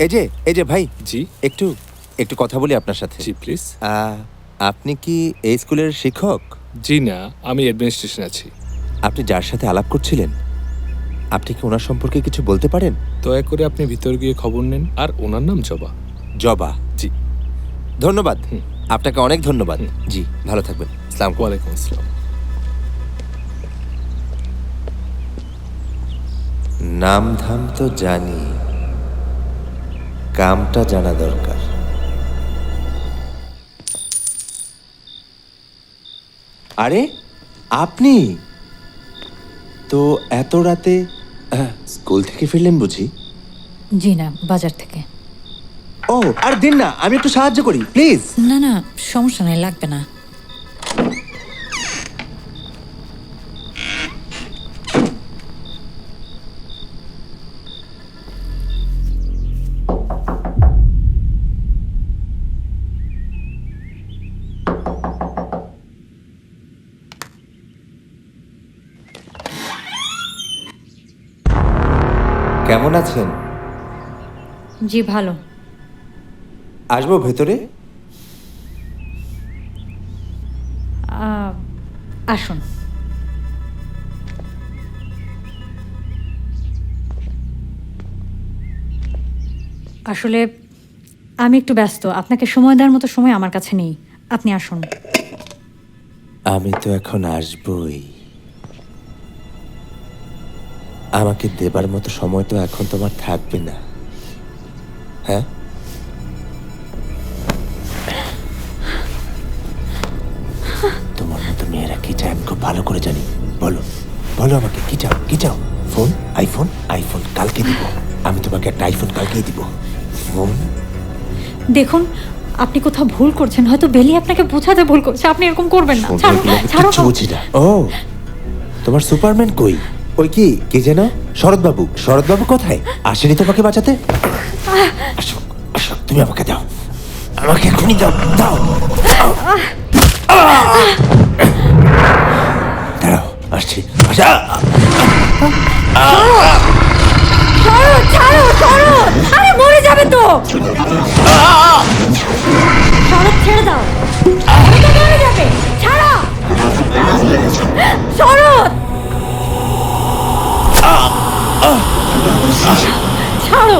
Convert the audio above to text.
এই যে ভাই, জি একটু একটু কথা বলি আপনার সাথে। জি প্লিজ। আপনি কি এই স্কুলের শিক্ষক? জি না, আমি অ্যাডমিনিস্ট্রেশন আছি। আপনি যার সাথে আলাপ করছিলেন, আপনি কি ওনার সম্পর্কে কিছু বলতে পারেন? দয়া করে আপনি ভিতর গিয়ে খবর নেন। আর ওনার নাম জবা। জবা। জি। ধন্যবাদ। আপনাকে অনেক ধন্যবাদ। হুম। জি, ভালো থাকবেন। আসসালামু আলাইকুম। ওয়ালাইকুম আসসালাম। নাম ধাম তো জানি, কামটা জানা দরকার। আরে আপনি তো এত রাতে স্কুল থেকে ফিরলেন বুঝি? জি না, বাজার থেকে। ও আর দিন না, আমি একটু সাহায্য করি প্লিজ। না না, সমস্যা নেই, লাগবে না। কেমন আছেন? জি ভালো। আসবো ভেতরে? আসুন। আসলে আমি একটু ব্যস্ত, আপনাকে সময় দেওয়ার মতো সময় আমার কাছে নেই। আপনি আসুন। আমি তো এখন আসবই। আমাকে দেবার মতো সময় তো এখন তোমার থাকবে না, হ্যাঁ? তোমার মতো মেয়েরা কি চায় আমি খুব ভালো করে জানি। বলো বলো আমাকে, কি চাও? কি চাও? ফোন? আইফোন? আইফোন কালকে দিব। আমি তোমাকে একটা আইফোন কালকেই দিব। ফোন? দেখুন, আপনি কোথাও ভুল করছেন, হয়তো বেলি আপনাকে বোঝাতে ভুল করছে। আপনি এরকম করবেন না। ছাড়ো, ছাড়ো। কিচ্ছু বুঝি না। ও, তোমার সুপারম্যান কই? ওই কে যেন? শরৎবাবু। শরৎবাবু কোথায়? আসেনি তোমাকে বাঁচাতে? আসো আসো, তুমি আমাকে দাও, আমাকে এখনই দাও। দাও দাঁড়াও, আসছি। আসা। ছাড়ো, ছাড়ো, ছাড়ো। আরে মরে যাবে তো। শরৎ, ছেড়ে দাও। আরে তো মরে যাবে। ছাড়ো শরৎ। ছাড়ো।